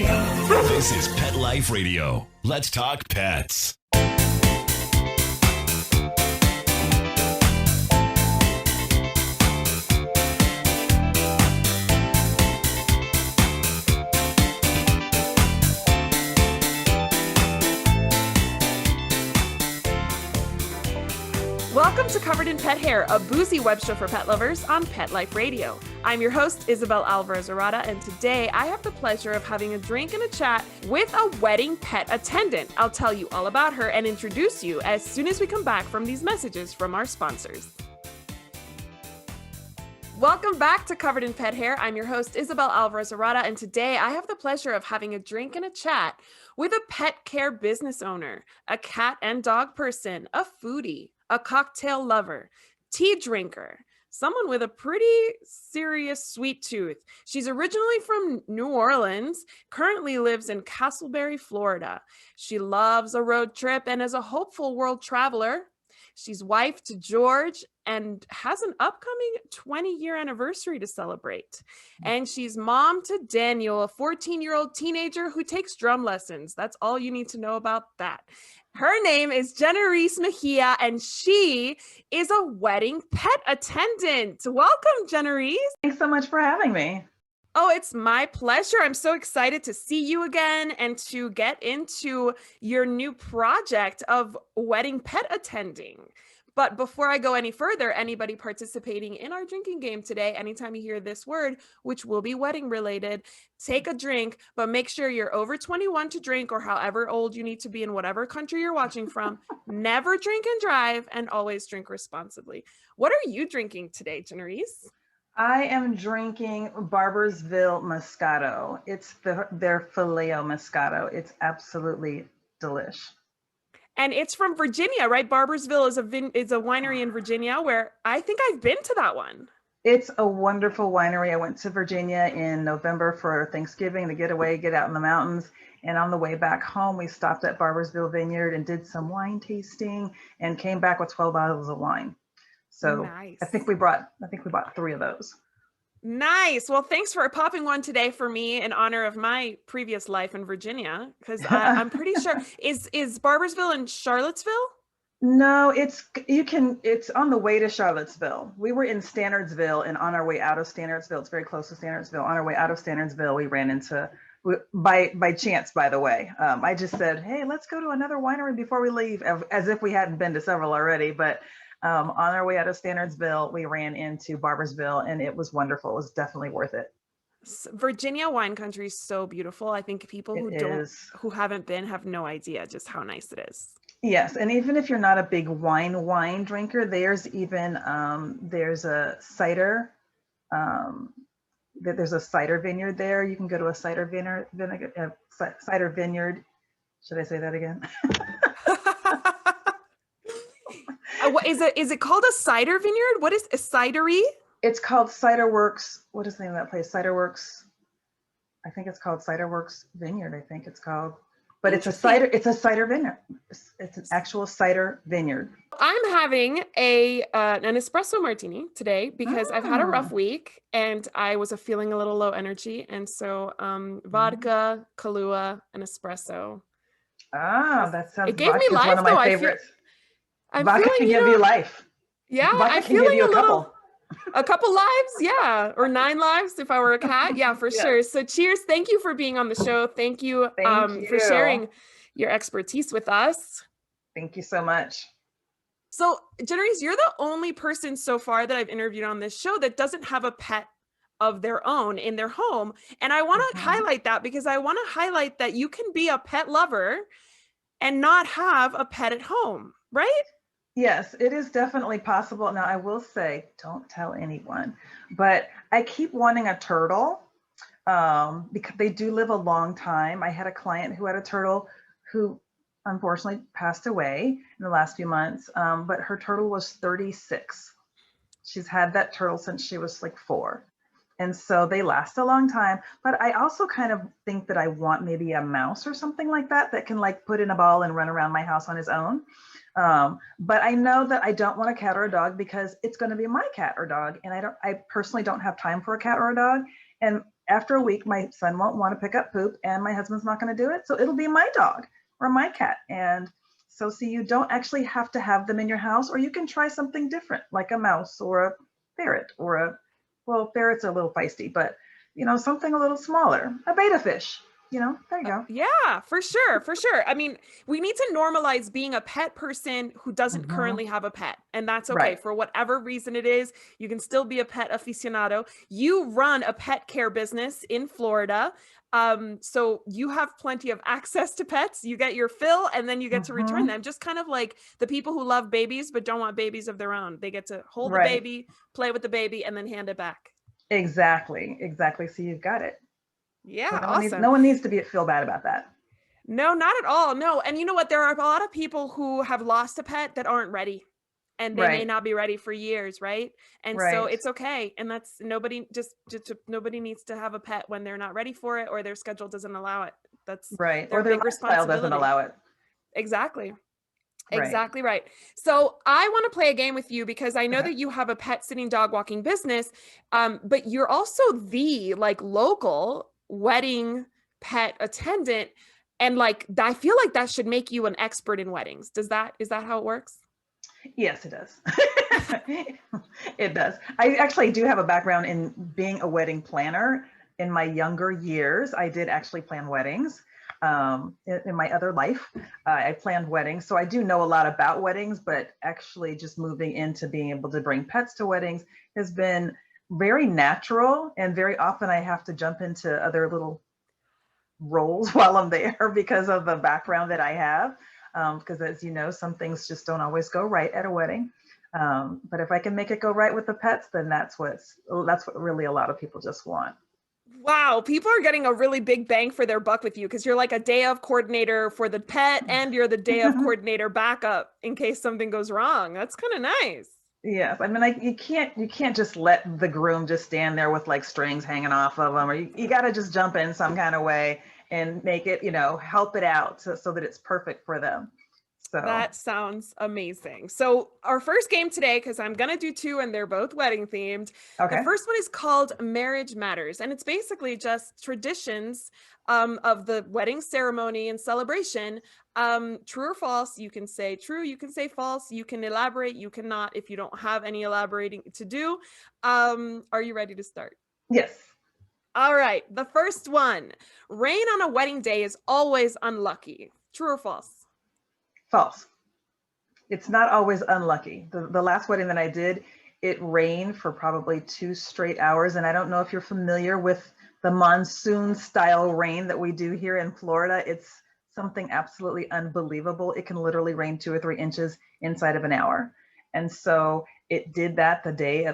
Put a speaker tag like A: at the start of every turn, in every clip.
A: This is Pet Life Radio. Let's talk pets.
B: Welcome to Covered in Pet Hair, a boozy web show for pet lovers on Pet Life Radio. I'm your host, Isabel Alvarez-Arada, and today I have the pleasure of having a drink and a chat with a wedding pet attendant. I'll tell you all about her and introduce you as soon as we come back from these messages from our sponsors. Welcome back to Covered in Pet Hair. I'm your host, Isabel Alvarez-Arada, and today I have the pleasure of having a drink and a chat with a pet care business owner, a cat and dog person, a foodie, a cocktail lover, tea drinker, someone with a pretty serious sweet tooth. She's originally from New Orleans, currently lives in Castleberry, Florida. She loves a road trip and is a hopeful world traveler. She's wife to George and has an upcoming 20-year anniversary to celebrate. And she's mom to Daniel, a 14-year-old teenager who takes drum lessons. That's all you need to know about that. Her name is Jenorise Mejia, and she is a wedding pet attendant. Welcome, Jenorise.
C: Thanks so much for having me.
B: Oh, it's my pleasure. I'm so excited to see you again and to get into your new project of wedding pet attending. But before I go any further, anybody participating in our drinking game today, anytime you hear this word, which will be wedding related, take a drink, but make sure you're over 21 to drink, or however old you need to be in whatever country you're watching from. Never drink and drive, and always drink responsibly. What are you drinking today, Jenorise?
C: I am drinking Barboursville Moscato. It's their Filet-O Moscato. It's absolutely delish.
B: And it's from Virginia, right? Barboursville is a winery in Virginia where I think I've been to that one.
C: It's a wonderful winery. I went to Virginia in November for Thanksgiving to get away, get out in the mountains. And on the way back home, we stopped at Barboursville Vineyard and did some wine tasting and came back with 12 bottles of wine. So nice. I think we bought 3 of those.
B: Nice. Well, thanks for popping one today for me in honor of my previous life in Virginia, because I'm pretty sure is Barboursville in Charlottesville?
C: No, it's on the way to Charlottesville. We were in Standardsville, and on our way out of Standardsville, it's very close to Standardsville. On our way out of Standardsville, we ran into, by chance, by the way. I just said, hey, let's go to another winery before we leave, as if we hadn't been to several already. But on our way out of Standardsville, we ran into Barboursville, and it was wonderful. It was definitely worth it.
B: Virginia wine country is so beautiful. I think people who haven't been have no idea just how nice it is.
C: Yes, and even if you're not a big wine drinker, there's a cider. There's a cider vineyard there. You can go to a cider vineyard. Should I say that again?
B: What is it? Is it called a cider vineyard? What is a cidery?
C: It's called Cider Works. What is the name of that place? Cider Works. I think it's called Cider Works Vineyard. I think it's called, but it's a cider vineyard. It's an actual cider vineyard.
B: I'm having an espresso martini today because I've had a rough week and I was feeling a little low energy, and so vodka, Kahlua, and espresso.
C: That sounds.
B: It gave me life,
C: one of my favorites. Vodka can give you life.
B: Yeah, I'm feeling a couple lives, yeah, or 9 lives if I were a cat, yeah, for sure. So cheers! Thank you for being on the show. Thank you for sharing your expertise with us.
C: Thank you so much.
B: So, Jenorise, you're the only person so far that I've interviewed on this show that doesn't have a pet of their own in their home, and I want to highlight that because I want to highlight that you can be a pet lover and not have a pet at home, right?
C: Yes, it is definitely possible. Now, I will say, don't tell anyone, but I keep wanting a turtle because they do live a long time. I had a client who had a turtle who unfortunately passed away in the last few months, but her turtle was 36. She's had that turtle since she was like 4. And so they last a long time. But I also kind of think that I want maybe a mouse or something like that can like put in a ball and run around my house on his own. But I know that I don't want a cat or a dog because it's going to be my cat or dog. And I personally don't have time for a cat or a dog. And after a week, my son won't want to pick up poop and my husband's not going to do it. So it'll be my dog or my cat. And so see, you don't actually have to have them in your house, or you can try something different, like a mouse or a ferret well, ferrets are a little feisty, but something a little smaller, a betta fish. There you go.
B: Yeah, for sure. For sure. I mean, we need to normalize being a pet person who doesn't currently have a pet. And that's okay.
C: Right.
B: For whatever reason it is, you can still be a pet aficionado. You run a pet care business in Florida. So you have plenty of access to pets. You get your fill and then you get to return them. Just kind of like the people who love babies but don't want babies of their own. They get to hold the baby, play with the baby, and then hand it back.
C: Exactly. So you've got it.
B: Yeah,
C: so
B: awesome.
C: No one needs to feel bad about that.
B: No, not at all. No. And you know what? There are a lot of people who have lost a pet that aren't ready, and they may not be ready for years. Right. And so it's okay. And that's nobody needs to have a pet when they're not ready for it or their schedule doesn't allow it. That's
C: right.
B: Their
C: or their
B: big
C: lifestyle
B: responsibility.
C: doesn't allow it.
B: Exactly. Exactly right. So I want to play a game with you because I know that you have a pet sitting dog walking business, but you're also the local wedding pet attendant. And I feel like that should make you an expert in weddings. Is that how it works?
C: Yes, it does. It does. I actually do have a background in being a wedding planner. In my younger years, I did actually plan weddings. In my other life, I planned weddings. So I do know a lot about weddings, but actually just moving into being able to bring pets to weddings has been very natural. And very often I have to jump into other little roles while I'm there because of the background that I have. Because as you know, some things just don't always go right at a wedding. But if I can make it go right with the pets, then that's what really a lot of people just want.
B: Wow, people are getting a really big bang for their buck with you because you're like a day of coordinator for the pet and you're the day of coordinator backup in case something goes wrong. That's kind of nice.
C: Yes, I mean, you can't just let the groom just stand there with strings hanging off of them, or you got to just jump in some kind of way and make it, help it out so that it's perfect for them. So
B: that sounds amazing. So our first game today, because I'm going to do two and they're both wedding themed.
C: Okay.
B: The first one is called Marriage Matters. And it's basically just traditions of the wedding ceremony and celebration. True or false, you can say true, you can say false, you can elaborate, you cannot if you don't have any elaborating to do. Are you ready to start?
C: Yes.
B: All right. The first one, rain on a wedding day is always unlucky. True or false?
C: False. It's not always unlucky. The last wedding that I did, it rained for probably 2 straight hours. And I don't know if you're familiar with the monsoon style rain that we do here in Florida. It's something absolutely unbelievable. It can literally rain 2 or 3 inches inside of an hour. And so it did that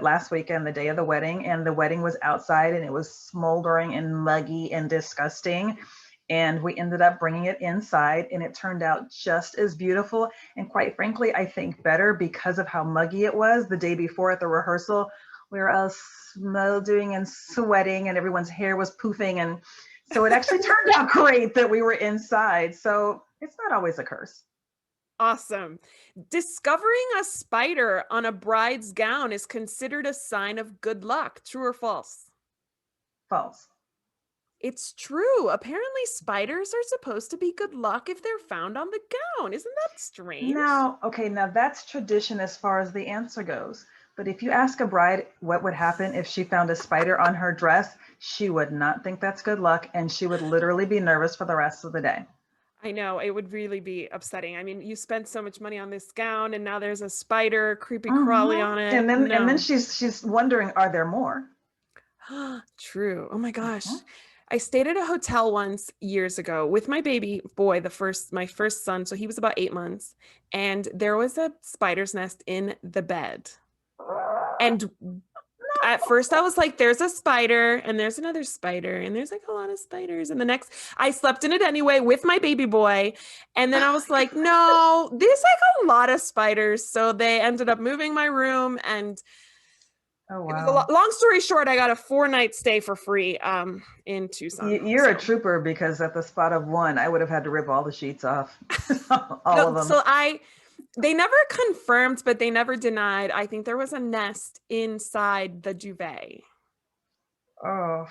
C: last weekend, the day of the wedding, and the wedding was outside and it was smoldering and muggy and disgusting. And we ended up bringing it inside and it turned out just as beautiful. And quite frankly, I think better because of how muggy it was the day before at the rehearsal. We were all smoldering and sweating and everyone's hair was poofing. And so it actually turned out great that we were inside. So it's not always a curse.
B: Awesome. Discovering a spider on a bride's gown is considered a sign of good luck. True or false?
C: False.
B: It's true. Apparently spiders are supposed to be good luck if they're found on the gown. Isn't that strange?
C: Now that's tradition as far as the answer goes. But if you ask a bride what would happen if she found a spider on her dress, she would not think that's good luck. And she would literally be nervous for the rest of the day.
B: I know, it would really be upsetting. I mean, you spent so much money on this gown and now there's a spider creepy crawly on it.
C: And then she's wondering, are there more?
B: True. Oh my gosh. I stayed at a hotel once years ago with my baby boy, my first son. So he was about 8 months, and there was a spider's nest in the bed. And at first I was like, there's a spider and there's another spider and there's a lot of spiders. And the next I slept in it anyway with my baby boy. And then I was like, no, there's a lot of spiders. So they ended up moving my room and
C: oh, wow.
B: It was long story short, I got a 4-night stay for free in Tucson.
C: You're a trooper, because at the spot of one, I would have had to rip all the sheets off. All of them.
B: So they never confirmed, but they never denied. I think there was a nest inside the duvet.
C: Oh.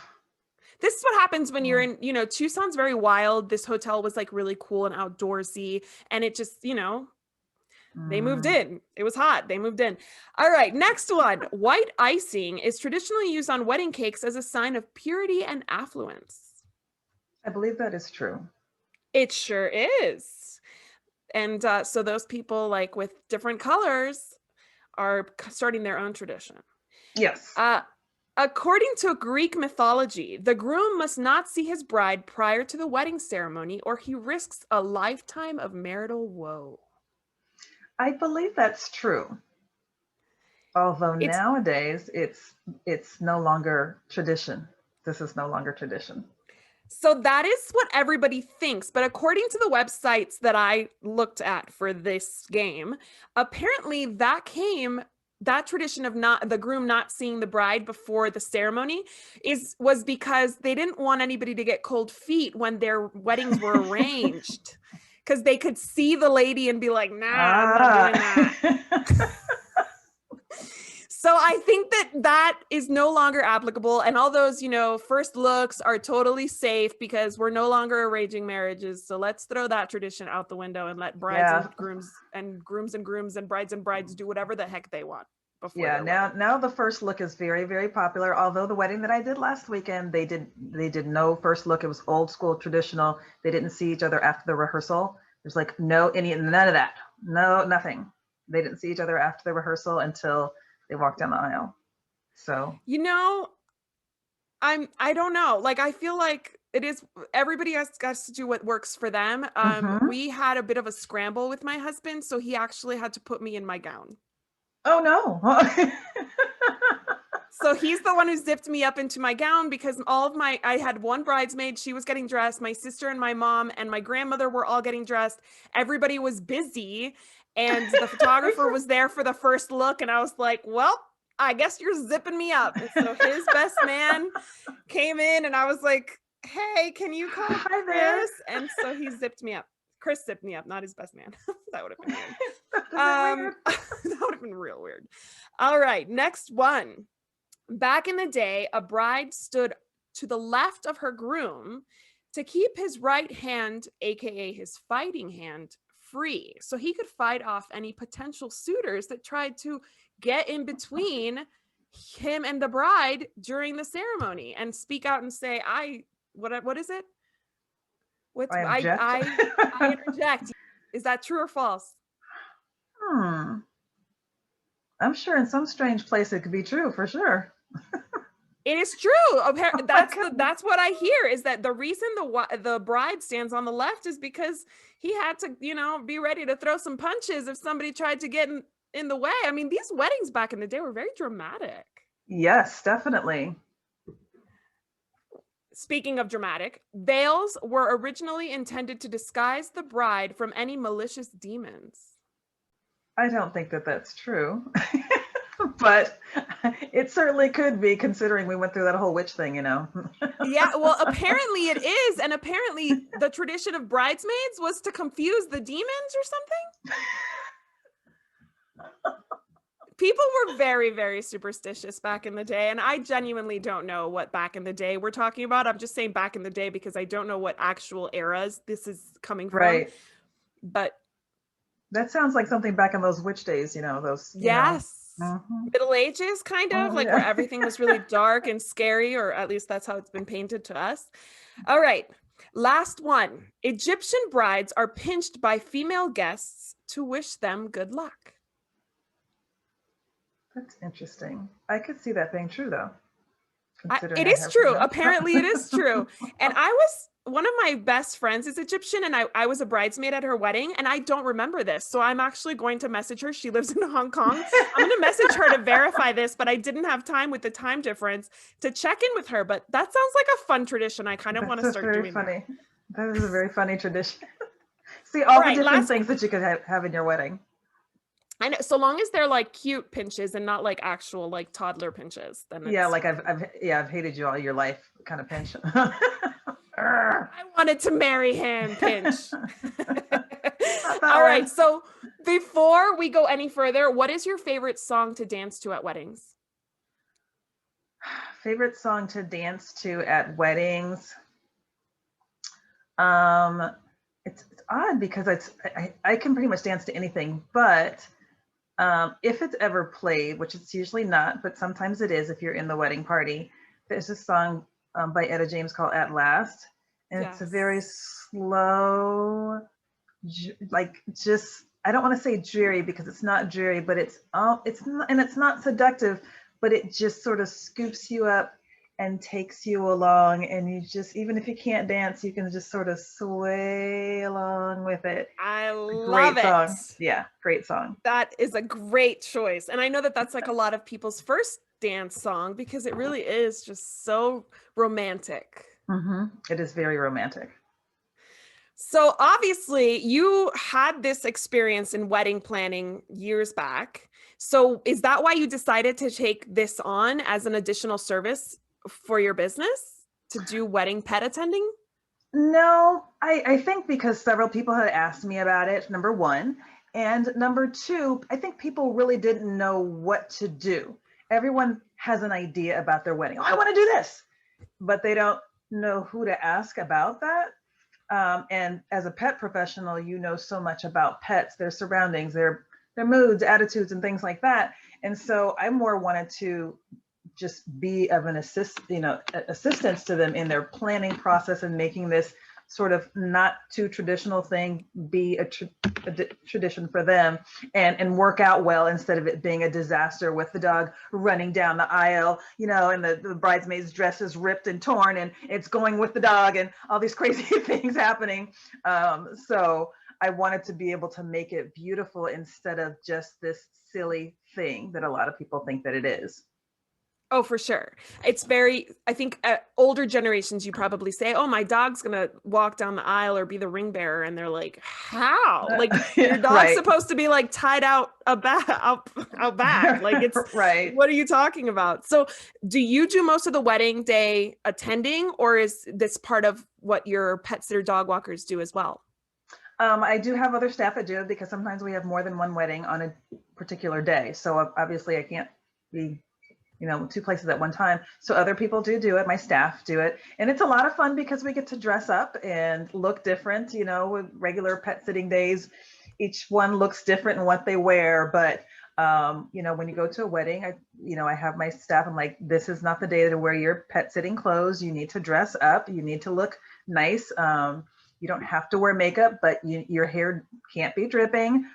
B: This is what happens when you're in, Tucson's very wild. This hotel was like really cool and outdoorsy, and it just, they moved in. It was hot. They moved in. All right, next one. White icing is traditionally used on wedding cakes as a sign of purity and affluence.
C: I believe that is true.
B: It sure is. And so those people like with different colors are starting their own tradition.
C: Yes.
B: According to Greek mythology, the groom must not see his bride prior to the wedding ceremony, or he risks a lifetime of marital woe.
C: I believe that's true. Although nowadays it's no longer tradition. This is no longer tradition.
B: So that is what everybody thinks. But according to the websites that I looked at for this game, apparently that tradition of the groom not seeing the bride before the ceremony was because they didn't want anybody to get cold feet when their weddings were arranged, because they could see the lady and be like, nah, I'm not doing that. So I think that is no longer applicable. And all those, first looks are totally safe because we're no longer arranging marriages. So let's throw that tradition out the window and let brides and grooms and brides do whatever the heck they want.
C: Now the first look is very, very popular. Although the wedding that I did last weekend, they did no first look. It was old school traditional. They didn't see each other after the rehearsal. There's like none of that. No, nothing. They didn't see each other after the rehearsal until they walked down the aisle. So
B: I don't know. Like, I feel like it is, everybody has to do what works for them. We had a bit of a scramble with my husband, so he actually had to put me in my gown.
C: Oh no.
B: So he's the one who zipped me up into my gown, because I had one bridesmaid, she was getting dressed, my sister and my mom and my grandmother were all getting dressed. Everybody was busy, and the photographer was there for the first look, and I was like, well, I guess you're zipping me up. And so his best man came in, and I was like, hey, can you call Chris? And so he zipped me up. Chris zipped me up, not his best man. That would have been weird. That would have been real weird. All right, next one. Back in the day, a bride stood to the left of her groom to keep his right hand, aka his fighting hand, free, so he could fight off any potential suitors that tried to get in between him and the bride during the ceremony and speak out and say, what is it? I interject. Is that true or false?
C: I'm sure in some strange place it could be true, for sure.
B: It is true. That's what I hear, is that the reason the bride stands on the left is because he had to, be ready to throw some punches if somebody tried to get in the way. I mean, these weddings back in the day were very dramatic.
C: Yes, definitely.
B: Speaking of dramatic, veils were originally intended to disguise the bride from any malicious demons.
C: I don't think that that's true. But it certainly could be, considering we went through that whole witch thing,
B: Yeah, well, apparently it is. And apparently the tradition of bridesmaids was to confuse the demons or something. People were very, very superstitious back in the day. And I genuinely don't know what back in the day we're talking about. I'm just saying back in the day because I don't know what actual eras this is coming from.
C: Right.
B: But
C: that sounds like something back in those witch days, those.
B: Yes. Middle Ages, kind of, where everything was really dark and scary, or at least that's how it's been painted to us. All right, last one. Egyptian brides are pinched by female guests to wish them good luck.
C: That's interesting. I could see that being true, though.
B: It is true. Apparently it is true. And one of my best friends is Egyptian, and I was a bridesmaid at her wedding, and I don't remember this. So I'm actually going to message her. She lives in Hong Kong. I'm going to message her to verify this, but I didn't have time with the time difference to check in with her. But that sounds like a fun tradition. I kind of want to start doing
C: funny. That is a very funny tradition. See all the different things that you could have in your wedding.
B: I know, so long as they're like cute pinches and not like actual like toddler pinches. Then
C: like I've hated you all your life kind of pinch.
B: I wanted to marry him, pinch. All right, so before we go any further, what is your favorite song to dance to at weddings?
C: favorite song to dance to at weddings. It's odd because I can pretty much dance to anything, but if it's ever played, which it's usually not, but sometimes it is if you're in the wedding party, there's a song by Etta James called At Last. And it's a very slow, like just, I don't want to say dreary because it's not dreary, but it's not, and it's not seductive, but it just sort of scoops you up and takes you along, and you just, even if you can't dance, you can just sort of sway along with it.
B: I love it.
C: Song. Yeah, great song.
B: That is a great choice. And I know that that's like a lot of people's first dance song because it really is just so romantic.
C: It is very romantic.
B: So obviously you had this experience in wedding planning years back. So is that why you decided to take this on as an additional service for your business, to do wedding pet attending?
C: No, I think because several people had asked me about it, number one. And number two, I think people really didn't know what to do. Everyone has an idea about their wedding. Oh, I want to do this, but they don't know who to ask about that. And as a pet professional, you know so much about pets, their surroundings, their moods, attitudes, and things like that. And so I more wanted to just be of an assistance to them in their planning process and making this sort of not too traditional thing be a tradition for them, and work out well instead of it being a disaster with the dog running down the aisle, and the bridesmaid's dress is ripped and torn and it's going with the dog and all these crazy things happening. So I wanted to be able to make it beautiful instead of just this silly thing that a lot of people think that it is.
B: Oh, for sure. It's very, I think older generations, you probably say, oh, my dog's going to walk down the aisle or be the ring bearer. And they're like, how? Like your dog's supposed to be like tied out back. Like it's right. What are you talking about? So do you do most of the wedding day attending, or is this part of what your pet sitter dog walkers do as well?
C: I do have other staff that do it because sometimes we have more than one wedding on a particular day. So obviously I can't be two places at one time. So other people do it. My staff do it. And it's a lot of fun because we get to dress up and look different, with regular pet sitting days. Each one looks different in what they wear. But, when you go to a wedding, I have my staff. I'm like, this is not the day to wear your pet sitting clothes. You need to dress up. You need to look nice. You don't have to wear makeup, but your hair can't be dripping.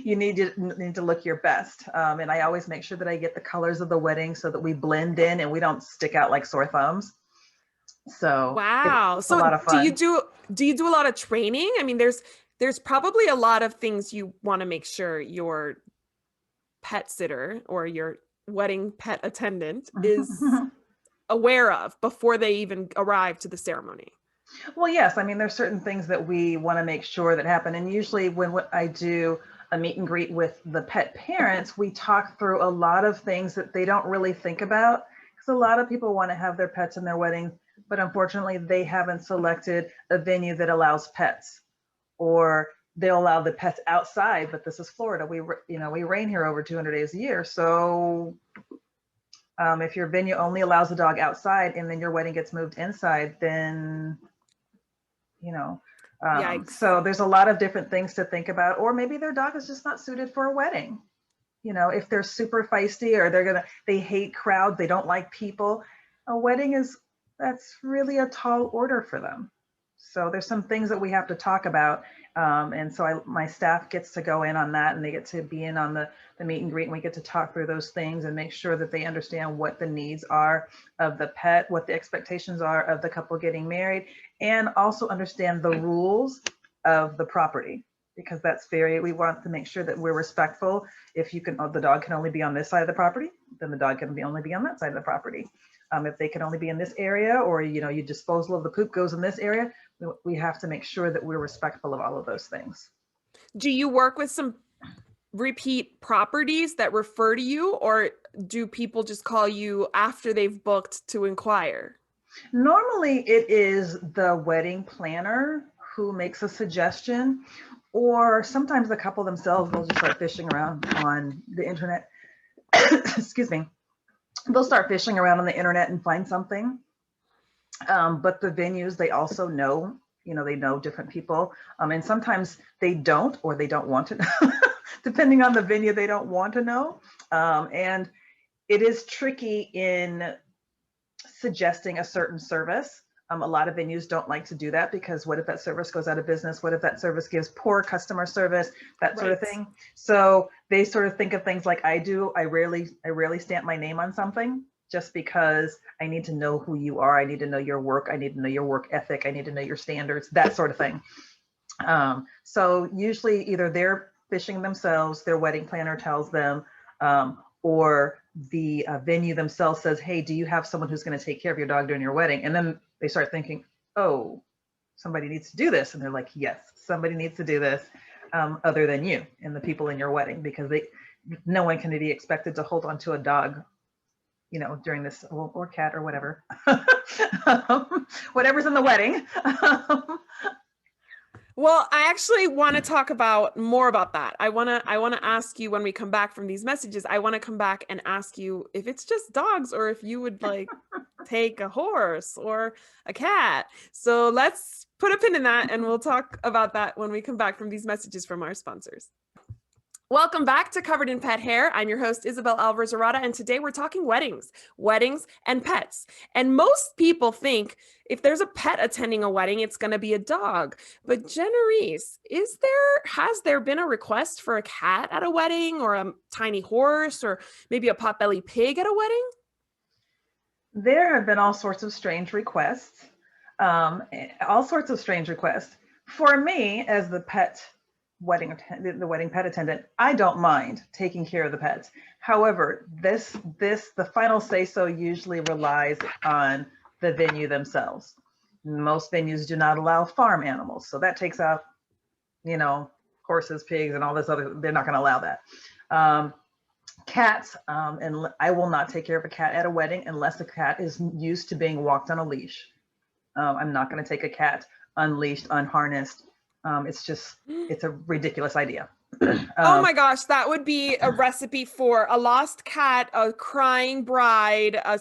C: You need to look your best. And I always make sure that I get the colors of the wedding so that we blend in and we don't stick out like sore thumbs. So
B: wow.
C: It's a lot of fun.
B: Do you do a lot of training? I mean, there's probably a lot of things you want to make sure your pet sitter or your wedding pet attendant is aware of before they even arrive to the ceremony.
C: Well, yes. I mean, there's certain things that we want to make sure that happen. And usually when I do a meet and greet with the pet parents, we talk through a lot of things that they don't really think about, because a lot of people want to have their pets in their weddings, but unfortunately they haven't selected a venue that allows pets, or they'll allow the pets outside. But this is Florida. We rain here over 200 days a year. So if your venue only allows the dog outside and then your wedding gets moved inside, then so there's a lot of different things to think about. Or maybe their dog is just not suited for a wedding. If they're super feisty, or they hate crowds, they don't like people, a wedding that's really a tall order for them. So there's some things that we have to talk about. And so my staff gets to go in on that, and they get to be in on the meet and greet, and we get to talk through those things and make sure that they understand what the needs are of the pet, what the expectations are of the couple getting married, and also understand the rules of the property, because we want to make sure that we're respectful. If the dog can only be on this side of the property, then the dog can only be on that side of the property. If they can only be in this area, or your disposal of the poop goes in this area, we have to make sure that we're respectful of all of those things.
B: Do you work with some repeat properties that refer to you, or do people just call you after they've booked to inquire?
C: Normally it is the wedding planner who makes a suggestion, or sometimes the couple themselves will just start fishing around on the internet excuse me, they'll start fishing around on the internet and find something. But the venues, they also know, they know different people. And sometimes they don't, or they don't want to know. Depending on the venue, they don't want to know. And it is tricky in suggesting a certain service. A lot of venues don't like to do that because what if that service goes out of business? What if that service gives poor customer service, that sort of thing? So they sort of think of things like I do. I rarely stamp my name on something just because I need to know who you are. I need to know your work. I need to know your work ethic. I need to know your standards, that sort of thing. So usually either they're fishing themselves, their wedding planner tells them, or the venue themselves says, hey, do you have someone who's going to take care of your dog during your wedding? And then they start thinking, oh, somebody needs to do this. And they're like, yes, somebody needs to do this other than you and the people in your wedding, because no one can be expected to hold on to a dog, during this, or cat or whatever, whatever's in the wedding.
B: Well, I actually want to talk more about that. I want to ask you when we come back from these messages, I want to come back and ask you if it's just dogs or if you would like take a horse or a cat. So let's put a pin in that and we'll talk about that when we come back from these messages from our sponsors. Welcome back to Covered in Pet Hair. I'm your host, Isabel Alvarez-Arada, and today we're talking weddings and pets. And most people think if there's a pet attending a wedding, it's going to be a dog. But Jenorise, has there been a request for a cat at a wedding, or a tiny horse, or maybe a potbelly pig at a wedding?
C: There have been all sorts of strange requests. For me, as the wedding pet attendant, I don't mind taking care of the pets. However, the final say so usually relies on the venue themselves. Most venues do not allow farm animals, so that takes out, horses, pigs, and all this other. They're not going to allow that. Cats, and I will not take care of a cat at a wedding unless the cat is used to being walked on a leash. I'm not going to take a cat unleashed, unharnessed. It's a ridiculous idea.
B: Oh my gosh, that would be a recipe for a lost cat, a crying bride, a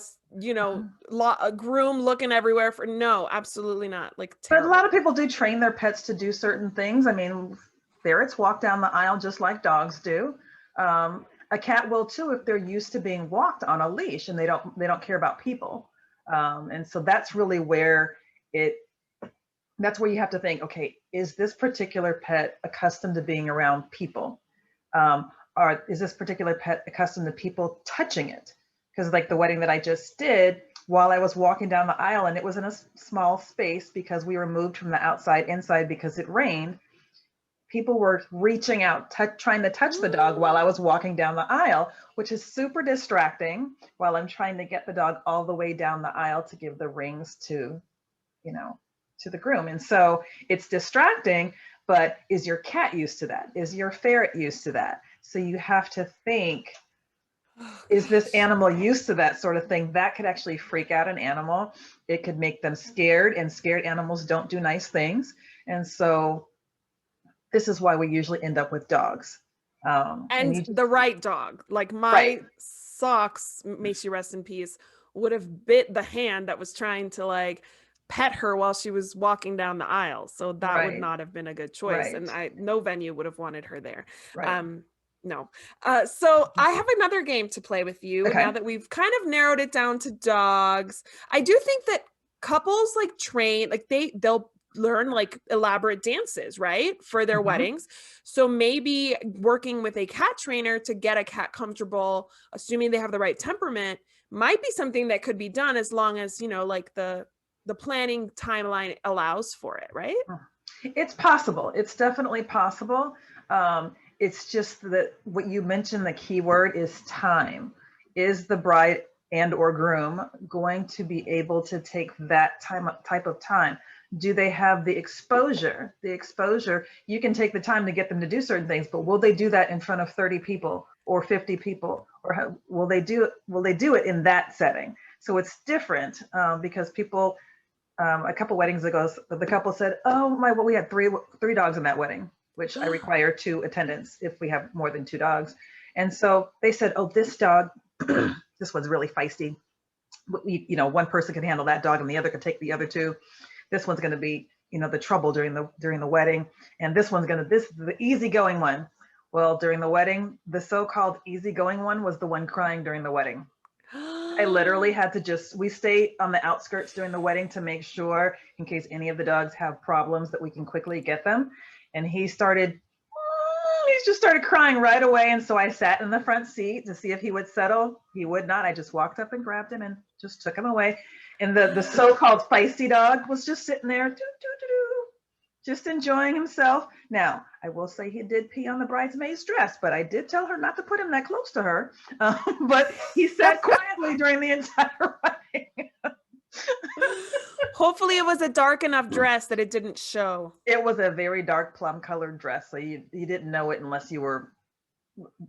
B: groom looking everywhere no, absolutely not. Like, terrible.
C: But a lot of people do train their pets to do certain things. I mean, ferrets walk down the aisle just like dogs do. A cat will too if they're used to being walked on a leash and they don't care about people. And so that's really where that's where you have to think, okay, is this particular pet accustomed to being around people? Or is this particular pet accustomed to people touching it? Because like the wedding that I just did, while I was walking down the aisle, and it was in a small space because we were moved from the outside inside because it rained, people were reaching out, trying to touch the dog while I was walking down the aisle, which is super distracting while I'm trying to get the dog all the way down the aisle to give the rings to the groom. And so it's distracting, but is your cat used to that? Is your ferret used to that? So you have to think, is this animal used to that sort of thing? That could actually freak out an animal. It could make them scared, and scared animals don't do nice things. And so this is why we usually end up with dogs.
B: And the right dog. Like my socks, may she rest in peace, would have bit the hand that was trying to pet her while she was walking down the aisle. So that would not have been a good choice. And no venue would have wanted her there. No. So I have another game to play with you now that we've kind of narrowed it down to dogs. I do think that couples train, they'll learn elaborate dances, right, for their weddings. So maybe working with a cat trainer to get a cat comfortable, assuming they have the right temperament, might be something that could be done as long as, the planning timeline allows for it, right?
C: It's possible. It's definitely possible. It's just that what you mentioned, the key word is time. Is the bride and or groom going to be able to take that type of time? Do they have the exposure? The exposure, you can take the time to get them to do certain things, but will they do that in front of 30 people or 50 people? Or will they do it in that setting? So it's different because people, a couple weddings ago, the couple said, we had three dogs in that wedding, which I require 2 attendants if we have more than 2 dogs. And so they said, this dog this one's really feisty. One person can handle that dog and the other can take the other two. This one's going to be, the trouble during the wedding. And this is the easygoing one. Well, during the wedding, the so-called easygoing one was the one crying during the wedding. I literally had to we stay on the outskirts during the wedding to make sure, in case any of the dogs have problems, that we can quickly get them. And he just started crying right away. And so I sat in the front seat to see if he would settle. He would not. I just walked up and grabbed him and just took him away. And the so-called feisty dog was just sitting there, just enjoying himself. Now, I will say he did pee on the bridesmaid's dress, but I did tell her not to put him that close to her. But he sat quietly during the entire wedding.
B: Hopefully it was a dark enough dress that it didn't show.
C: It was a very dark plum colored dress, so you didn't know it unless you were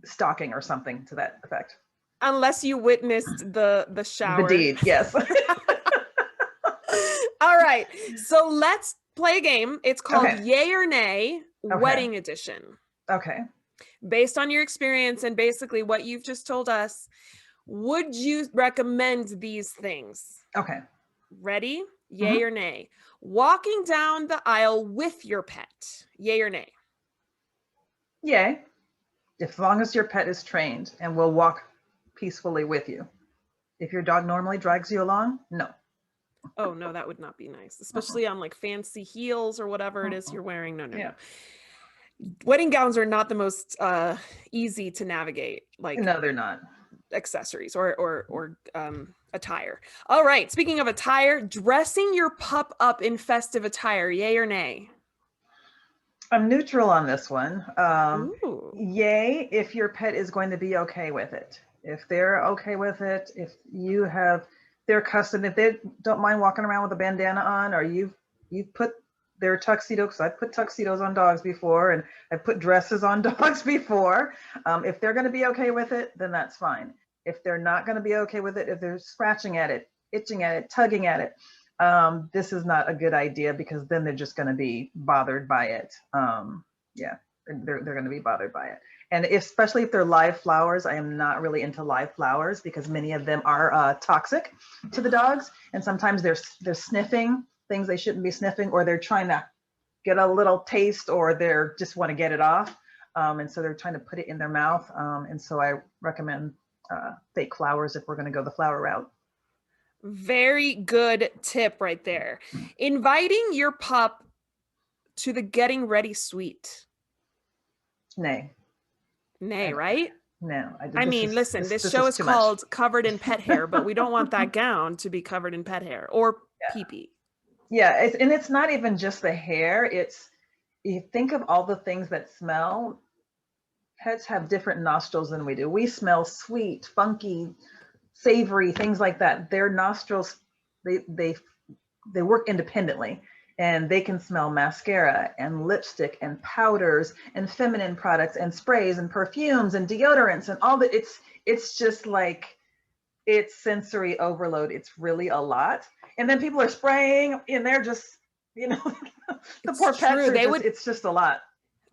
C: stalking or something to that effect.
B: Unless you witnessed the shower.
C: The deed, yes.
B: All right, so let's play a game. It's called Yay or Nay, Wedding Edition.
C: Okay.
B: Based on your experience and basically what you've just told us, would you recommend these things?
C: Okay.
B: Ready? Yay or nay? Walking down the aisle with your pet. Yay or nay?
C: Yay. As long as your pet is trained and will walk peacefully with you. If your dog normally drags you along, no.
B: Oh, no, that would not be nice. Especially on like fancy heels or whatever it is you're wearing. No. Wedding gowns are not the most easy to navigate. Like,
C: no, they're not.
B: Accessories or attire. All right. Speaking of attire, dressing your pup up in festive attire. Yay or nay?
C: I'm neutral on this one. Yay, if your pet is going to be okay with it. If they're okay with it, if you have their custom, if they don't mind walking around with a bandana on, or you've put their tuxedo, because I've put tuxedos on dogs before, and I've put dresses on dogs before. If they're going to be okay with it, then that's fine. If they're not going to be okay with it, if they're scratching at it, itching at it, tugging at it, this is not a good idea, because then they're just going to be bothered by it. They're going to be bothered by it. And especially if they're live flowers, I am not really into live flowers, because many of them are toxic to the dogs. And sometimes they're sniffing things they shouldn't be sniffing, or they're trying to get a little taste, or they're just want to get it off. And so they're trying to put it in their mouth. And so I recommend fake flowers if we're going to go the flower route.
B: Very good tip right there. Inviting your pup to the getting ready suite.
C: Nay.
B: Nay, right?
C: No.
B: Listen, this show is called Covered in Pet Hair, but we don't want that gown to be covered in pet hair or pee-pee.
C: Yeah, it's not even just the hair. You think of all the things that smell. Pets have different nostrils than we do. We smell sweet, funky, savory, things like that. Their nostrils, they work independently, and they can smell mascara and lipstick and powders and feminine products and sprays and perfumes and deodorants and all that. It's just like, it's sensory overload. It's really a lot. And then people are spraying and they're just, the poor pets it's just a lot.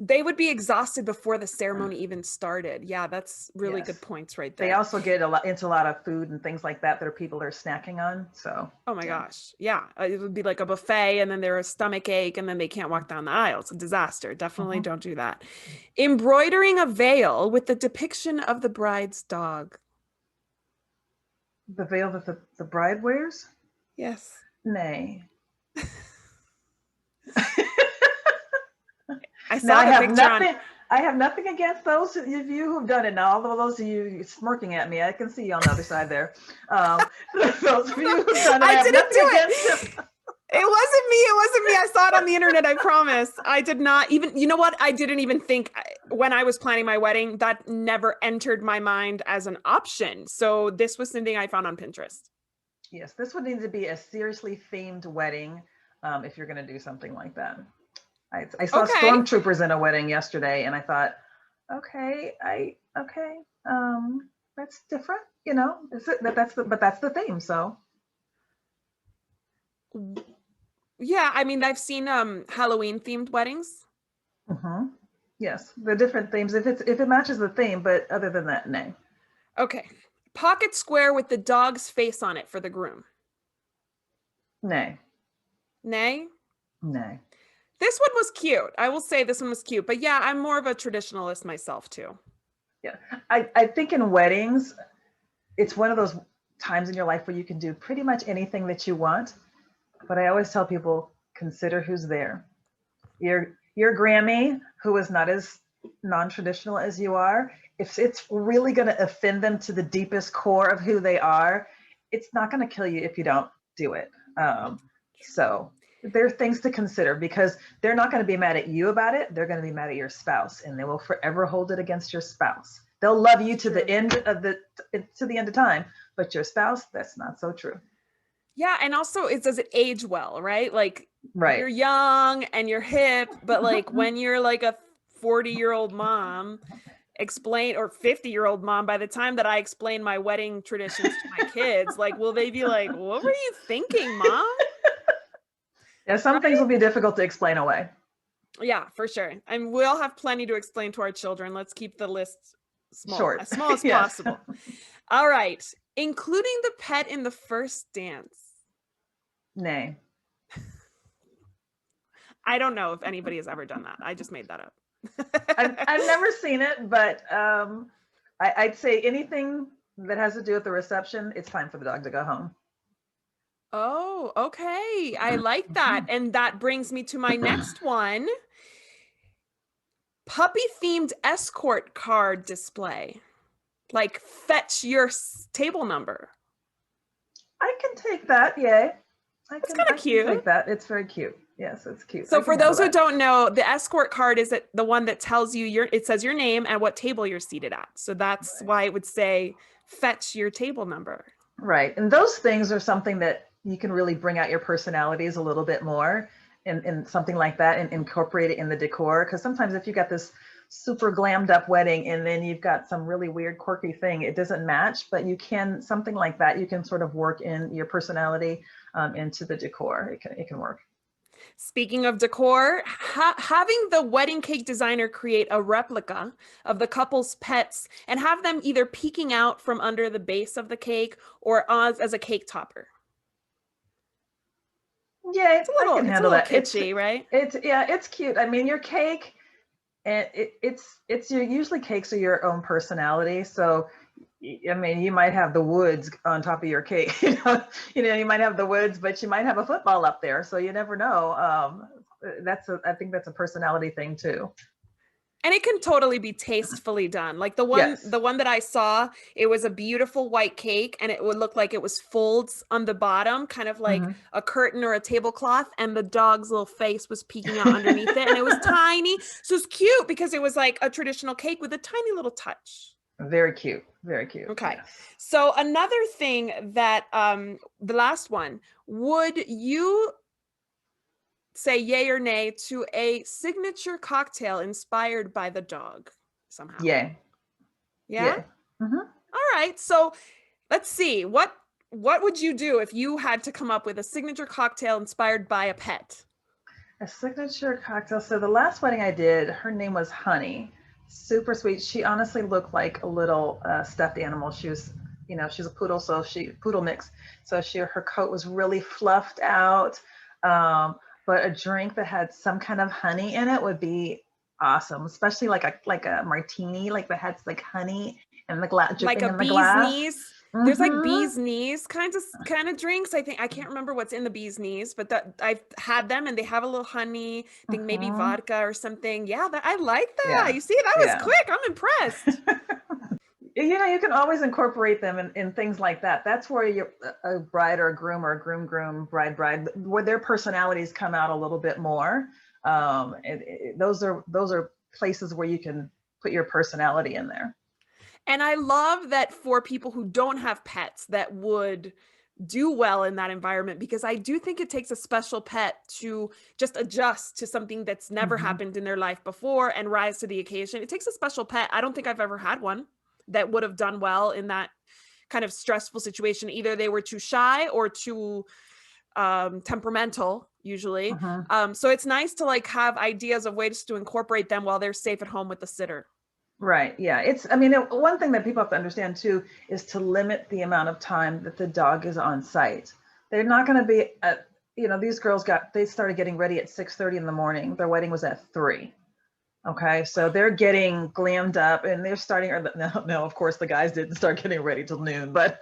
B: They would be exhausted before the ceremony even started. Yeah, that's really good points right there.
C: They also get into a lot of food and things like that people are snacking on. So.
B: Oh my gosh. Yeah. It would be like a buffet, and then there's a stomach ache, and then they can't walk down the aisle. It's a disaster. Definitely don't do that. Embroidering a veil with the depiction of the bride's dog.
C: The veil that the bride wears?
B: Yes.
C: Nay.
B: I saw the picture.
C: I have nothing against those of you who've done it. Now, all of those of you smirking at me, I can see you on the other side there. Those of you who've done it, I didn't do it.
B: It wasn't me. I saw it on the internet. I promise. I did not even, you know what? I didn't even think when I was planning my wedding, that never entered my mind as an option. So this was something I found on Pinterest.
C: Yes, this would need to be a seriously themed wedding if you're going to do something like that. I saw stormtroopers in a wedding yesterday, and I thought, that's different, but that's the theme. So,
B: yeah, I mean, I've seen Halloween themed weddings.
C: Yes, the different themes if it matches the theme, but other than that, nay.
B: Okay, Pocket square with the dog's face on it for the groom.
C: Nay.
B: Nay?
C: Nay.
B: This one was cute. I will say this one was cute. But yeah, I'm more of a traditionalist myself too.
C: Yeah. I think in weddings, it's one of those times in your life where you can do pretty much anything that you want. But I always tell people, consider who's there. Your Grammy, who is not as non-traditional as you are, if it's really going to offend them to the deepest core of who they are, it's not going to kill you if you don't do it. So there are things to consider, because they're not going to be mad at you about it. They're going to be mad at your spouse, and they will forever hold it against your spouse. They'll love you to the end of time, but your spouse, that's not so true.
B: Yeah, and also does it age well, right? Like,
C: right.
B: You're young and you're hip, but like when you're like a 40-year-old mom, or 50-year-old mom, by the time that I explain my wedding traditions to my kids, like, will they be like, what were you thinking, mom?
C: Yeah, some things will be difficult to explain away.
B: Yeah, for sure. And we'll have plenty to explain to our children. Let's keep the list
C: short,
B: as small as possible. All right. Including the pet in the first dance.
C: Nay.
B: I don't know if anybody has ever done that. I just made that up.
C: I've never seen it, but I'd say anything that has to do with the reception, it's time for the dog to go home.
B: Oh, okay. I like that. And that brings me to my next one. Puppy themed escort card display. Like, fetch your table number.
C: I can take that. Yay.
B: It's kind of cute.
C: Take that. It's very cute. Yes, it's cute.
B: So for those who don't know, the escort card is the one that tells you it says your name and what table you're seated at. So that's why it would say fetch your table number.
C: Right. And those things are something that you can really bring out your personalities a little bit more in something like that, and incorporate it in the decor. Because sometimes if you got this super glammed up wedding and then you've got some really weird quirky thing, it doesn't match, but something like that, you can sort of work in your personality into the decor. It can work.
B: Speaking of decor, having the wedding cake designer create a replica of the couple's pets and have them either peeking out from under the base of the cake or as a cake topper.
C: Yeah, it's a little
B: kitschy, right?
C: It's cute. I mean, your cake, and usually cakes are your own personality. So, I mean, you might have the woods on top of your cake. you you might have the woods, but you might have a football up there. So you never know. I think that's a personality thing too.
B: And it can totally be tastefully done. Like the one that I saw, it was a beautiful white cake, and it would look like it was folds on the bottom, kind of like a curtain or a tablecloth, and the dog's little face was peeking out underneath it, and it was tiny. So it's cute because it was like a traditional cake with a tiny little touch.
C: Very cute. Very cute.
B: Okay. Yes. So another thing that the last one, would you say yay or nay to a signature cocktail inspired by the dog somehow?
C: Yay.
B: Yeah? Mm-hmm. All right. So let's see. What would you do if you had to come up with a signature cocktail inspired by a pet?
C: A signature cocktail. So the last wedding I did, her name was Honey. Super sweet. She honestly looked like a little stuffed animal. She was, she's a poodle, so poodle mix. So her coat was really fluffed out. But a drink that had some kind of honey in it would be awesome, especially like a martini, like that has like honey and the glass dripping in the glass. Like a bee's
B: knees. There's like bee's knees kind of drinks. I can't remember what's in the bee's knees, but I've had them and they have a little honey. I think maybe vodka or something. Yeah, I like that. Yeah. You see, that was quick. I'm impressed.
C: You can always incorporate them in things like that. That's where a bride or a groom or a groom, bride, where their personalities come out a little bit more. Those are places where you can put your personality in there.
B: And I love that for people who don't have pets that would do well in that environment, because I do think it takes a special pet to just adjust to something that's never happened in their life before and rise to the occasion. It takes a special pet. I don't think I've ever had one that would have done well in that kind of stressful situation. Either they were too shy or too temperamental, usually. So it's nice to like have ideas of ways to incorporate them while they're safe at home with the sitter.
C: Right. Yeah. I mean, one thing that people have to understand too is to limit the amount of time that the dog is on site. They're not going to be these girls they started getting ready at 6:30 in the morning. Their wedding was at 3. Okay, so they're getting glammed up and they're starting, no, of course the guys didn't start getting ready till noon, but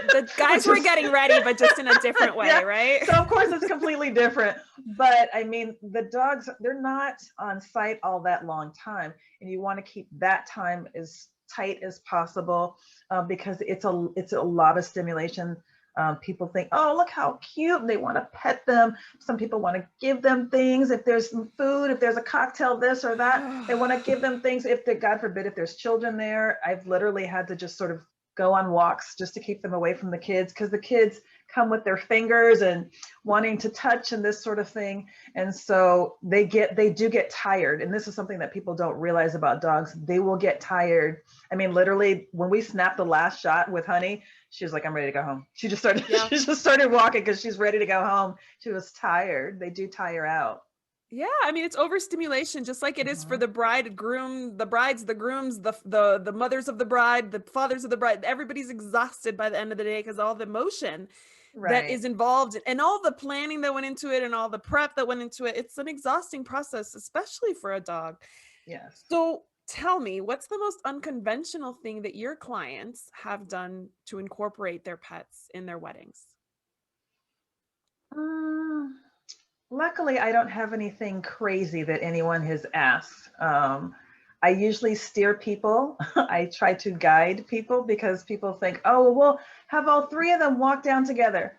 B: the guys were getting ready, but just in a different way, yeah. Right?
C: So of course it's completely different. But I mean, the dogs, they're not on site all that long time, and you want to keep that time as tight as possible because it's a lot of stimulation. People think, oh, look how cute. And they want to pet them. Some people want to give them things. If there's some food, if there's a cocktail, this or that, they want to give them things. God forbid, if there's children there, I've literally had to just sort of go on walks just to keep them away from the kids, because the kids come with their fingers and wanting to touch and this sort of thing. And so they do get tired. And this is something that people don't realize about dogs. They will get tired. I mean, literally when we snapped the last shot with Honey, she was like, I'm ready to go home. She just started walking because she's ready to go home. She was tired. They do tire out.
B: Yeah, I mean, it's overstimulation, just like it is for the bride, groom, the brides, the grooms, the mothers of the bride, the fathers of the bride. Everybody's exhausted by the end of the day because all the emotion that is involved and all the planning that went into it and all the prep that went into it. It's an exhausting process, especially for a dog.
C: Yes.
B: So tell me, what's the most unconventional thing that your clients have done to incorporate their pets in their weddings?
C: Luckily, I don't have anything crazy that anyone has asked. I usually steer people. I try to guide people because people think, oh, well, we'll have all 3 of them walk down together.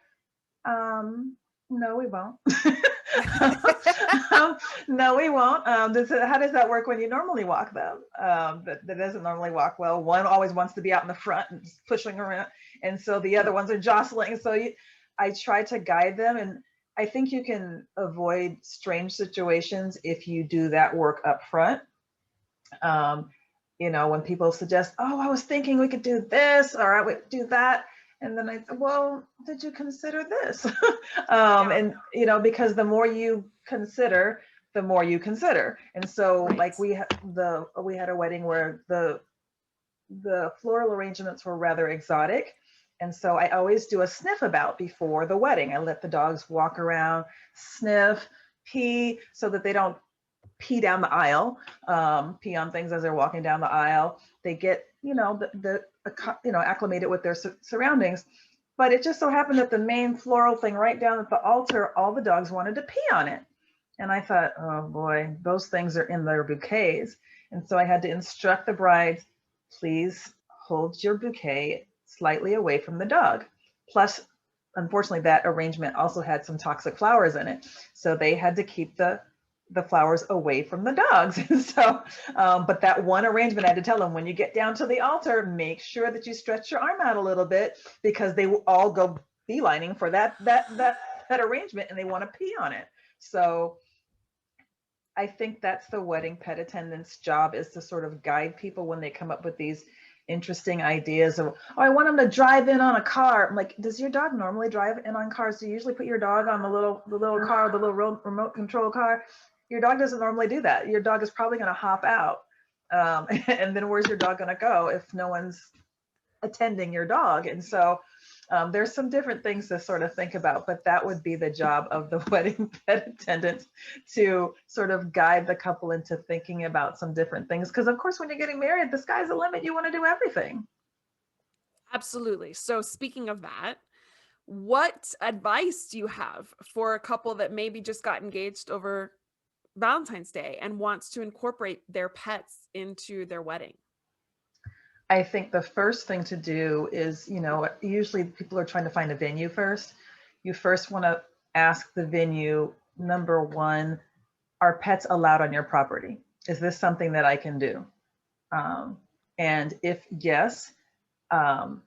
C: No, we won't. No, we won't. How does that work when you normally walk them? That doesn't normally walk well. One always wants to be out in the front and just pushing around, and so the other ones are jostling. So I try to guide them, and I think you can avoid strange situations if you do that work up front. When people suggest, oh, I was thinking we could do this, or I would do that. And then I said, well, did you consider this? And, because the more you consider, the more you consider. And so like we had a wedding where the floral arrangements were rather exotic. And so I always do a sniff about before the wedding. I let the dogs walk around, sniff, pee, so that they don't pee down the aisle, pee on things as they're walking down the aisle. They get, acclimated with their surroundings. But it just so happened that the main floral thing right down at the altar, all the dogs wanted to pee on it. And I thought, oh boy, those things are in their bouquets. And so I had to instruct the brides, please hold your bouquet slightly away from the dog. Plus, unfortunately, that arrangement also had some toxic flowers in it. So they had to keep the flowers away from the dogs. And so, but that one arrangement, I had to tell them, when you get down to the altar, make sure that you stretch your arm out a little bit, because they will all go beelining for that arrangement, and they want to pee on it. So I think that's the wedding pet attendant's job, is to sort of guide people when they come up with these interesting ideas of, oh, I want them to drive in on a car. I'm like, does your dog normally drive in on cars? Do you usually put your dog on the little car, the little remote control car? Your dog doesn't normally do that. Your dog is probably going to hop out. And then where's your dog going to go if no one's attending your dog? And so there's some different things to sort of think about, but that would be the job of the wedding pet attendant, to sort of guide the couple into thinking about some different things. Because of course, when you're getting married, the sky's the limit. You want to do everything.
B: Absolutely. So speaking of that, what advice do you have for a couple that maybe just got engaged over Valentine's Day and wants to incorporate their pets into their wedding?
C: I think the first thing to do is, usually people are trying to find a venue first. You first want to ask the venue, number one, are pets allowed on your property? Is this something that I can do? And if yes, and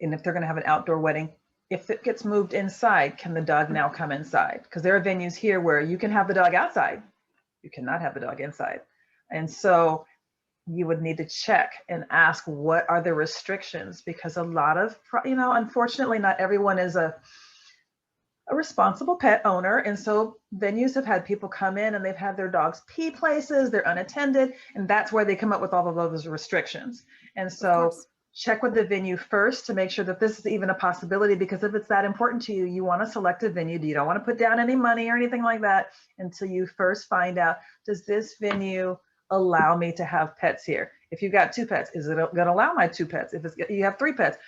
C: if they're going to have an outdoor wedding, if it gets moved inside, can the dog now come inside? Because there are venues here where you can have the dog outside. You cannot have the dog inside. And so you would need to check and ask, what are the restrictions? Because a lot of, unfortunately, not everyone is a responsible pet owner. And so venues have had people come in and they've had their dogs pee places, they're unattended, and that's where they come up with all of those restrictions. And
B: Of
C: so
B: course.
C: check with the venue first to make sure that this is even a possibility, because if it's that important to you, you want to select a venue. You don't want to put down any money or anything like that until you first find out, does this venue allow me to have pets here? If you've got 2 pets, is it going to allow my 2 pets? If you have 3 pets,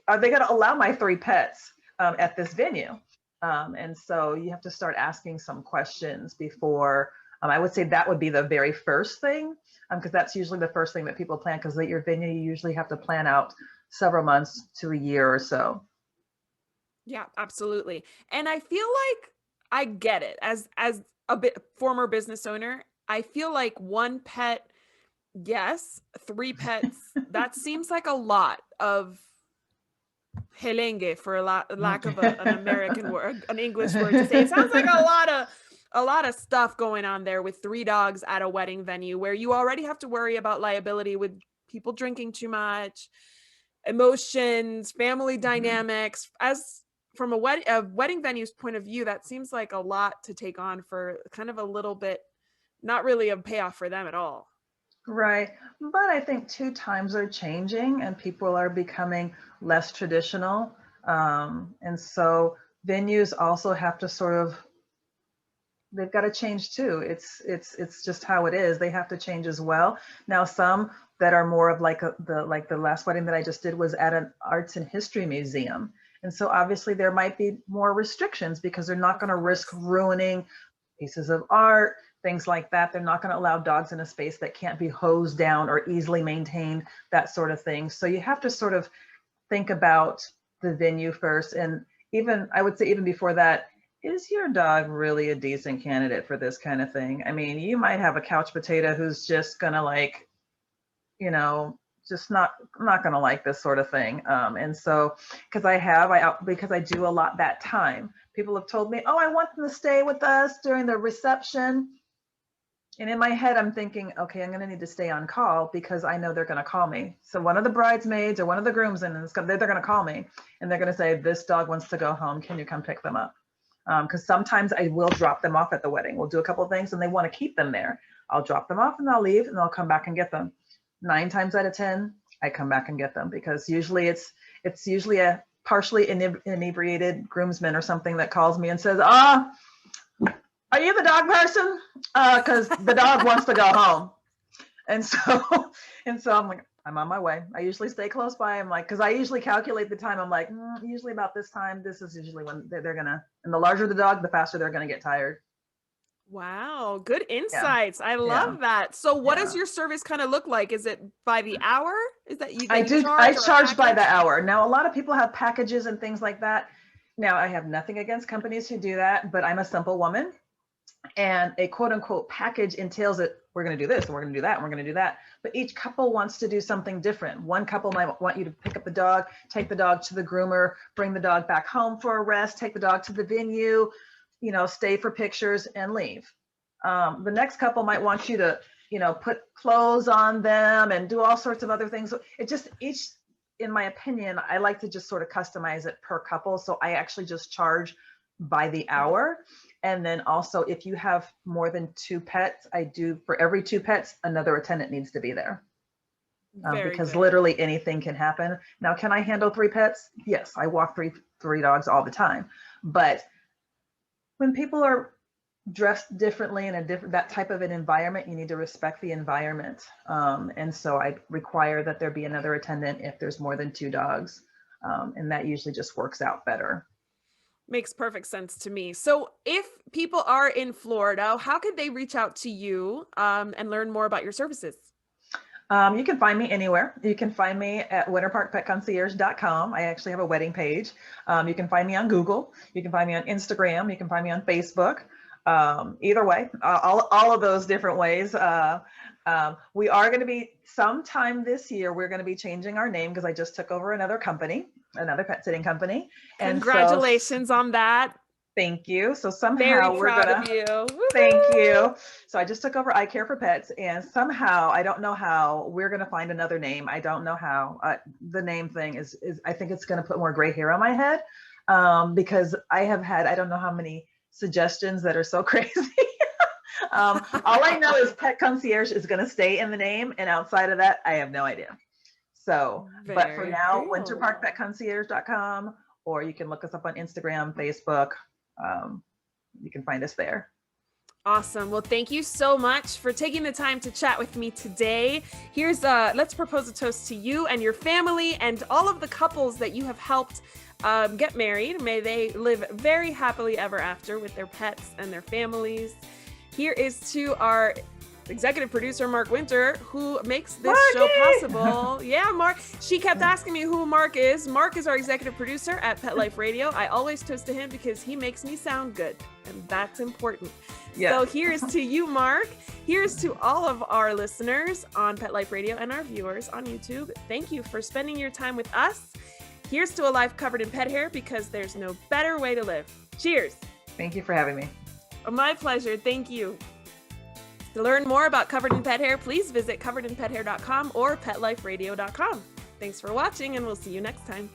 C: are they going to allow my 3 pets at this venue? And so you have to start asking some questions before. I would say that would be the very first thing, because that's usually the first thing that people plan, because at your venue, you usually have to plan out several months to a year or so.
B: Yeah, absolutely. And I feel like I get it as a bit former business owner. I feel like 1 pet, yes, 3 pets, that seems like a lot of Helenge, for lack of an American word, an English word to say. It sounds like a lot of stuff going on there with 3 dogs at a wedding venue where you already have to worry about liability with people drinking too much, emotions, family dynamics. As from a wedding venue's point of view, that seems like a lot to take on for kind of a little bit, not really a payoff for them at all.
C: Right. But I think too, times are changing and people are becoming less traditional. And so venues also have to sort of, they've got to change too. It's just how it is. They have to change as well. Now, some that are more of like the last wedding that I just did was at an arts and history museum. And so obviously there might be more restrictions because they're not going to risk ruining pieces of art, things like that. They're not going to allow dogs in a space that can't be hosed down or easily maintained, that sort of thing. So you have to sort of think about the venue first. And even, I would say even before that, is your dog really a decent candidate for this kind of thing? I mean, you might have a couch potato who's just gonna like, you know, just not gonna like this sort of thing. And so, because I do a lot that time, people have told me, oh, I want them to stay with us during the reception. And in my head, I'm thinking, okay, I'm going to need to stay on call because I know they're going to call me. So one of the bridesmaids or one of the grooms, and they're going to call me and they're going to say, this dog wants to go home. Can you come pick them up? Because sometimes I will drop them off at the wedding. We'll do a couple of things and they want to keep them there. I'll drop them off and I'll leave and I'll come back and get them. 9 times out of 10, I come back and get them because usually it's usually a partially inebriated groomsman or something that calls me and says, are you the dog person? Because the dog wants to go home. And so, I'm like, I'm on my way. I usually stay close by. I'm like, because I usually calculate the time. I'm like, usually about this time, this is usually when they're gonna, and the larger the dog, the faster they're gonna get tired.
B: Wow, good
C: Yeah,
B: insights. I
C: yeah,
B: love that. So what
C: yeah.
B: does your service kind of look like? Is it by the hour? Is that you
C: I
B: that you
C: do, I
B: charge, or a
C: charge by the
B: package?
C: hour. Now, a lot of people have packages and things like that. Now, I have nothing against companies who do that, but I'm a simple woman. And a quote unquote package entails that we're going to do this and we're going to do that and we're going to do that. But each couple wants to do something different. One couple might want you to pick up the dog, take the dog to the groomer, bring the dog back home for a rest, take the dog to the venue, stay for pictures and leave. The next couple might want you to, put clothes on them and do all sorts of other things. It just in my opinion, I like to just sort of customize it per couple. So I actually just charge by the hour. And then also, if you have more than 2 pets, I do, for every 2 pets, another attendant needs to be there.
B: Very
C: Because
B: good.
C: literally anything can happen. Now, can I handle 3 pets? Yes, I walk three dogs all the time. But when people are dressed differently in that type of an environment, you need to respect the environment. And so I require that there be another attendant if there's more than 2 dogs. And that usually just works out better.
B: Makes perfect sense to me. So if people are in Florida, how could they reach out to you and learn more about your services?
C: You can find me anywhere. You can find me at winterparkpetconcierge.com. I actually have a wedding page. You can find me on Google. You can find me on Instagram. You can find me on Facebook. Either way, all of those different ways. We are going to be, sometime this year, we're going to be changing our name because I just took over another company, another pet sitting company. And so
B: Congratulations on that.
C: thank you. So
B: Very
C: somehow we're
B: proud of
C: gonna,
B: you.
C: thank
B: Woohoo!
C: you. So I just took over I Care for Pets, and somehow, I don't know how, we're gonna find another name. I don't know how. The name thing is I think it's gonna put more gray hair on my head. because I have had, I don't know how many suggestions that are so crazy. All I know is Pet Concierge is going to stay in the name, and outside of that, I have no idea. So, but for now,
B: cool.
C: winterparkpetconcierge.com, or you can look us up on Instagram, Facebook. You can find us there.
B: Awesome. Well, thank you so much for taking the time to chat with me today. Here's let's propose a toast to you and your family and all of the couples that you have helped get married. May they live very happily ever after with their pets and their families. Here is to our executive producer, Mark Winter, who makes this show possible. Yeah, Mark. She kept asking me who Mark is. Mark is our executive producer at Pet Life Radio. I always toast to him because he makes me sound good, and that's important. Yeah. So here's to you, Mark. Here's to all of our listeners on Pet Life Radio and our viewers on YouTube. Thank you for spending your time with us. Here's to a life covered in pet hair, because there's no better way to live. Cheers.
C: Thank you for having me.
B: My pleasure. Thank you. To learn more about Covered in Pet Hair, please visit coveredinpethair.com or petliferadio.com. Thanks for watching, and we'll see you next time.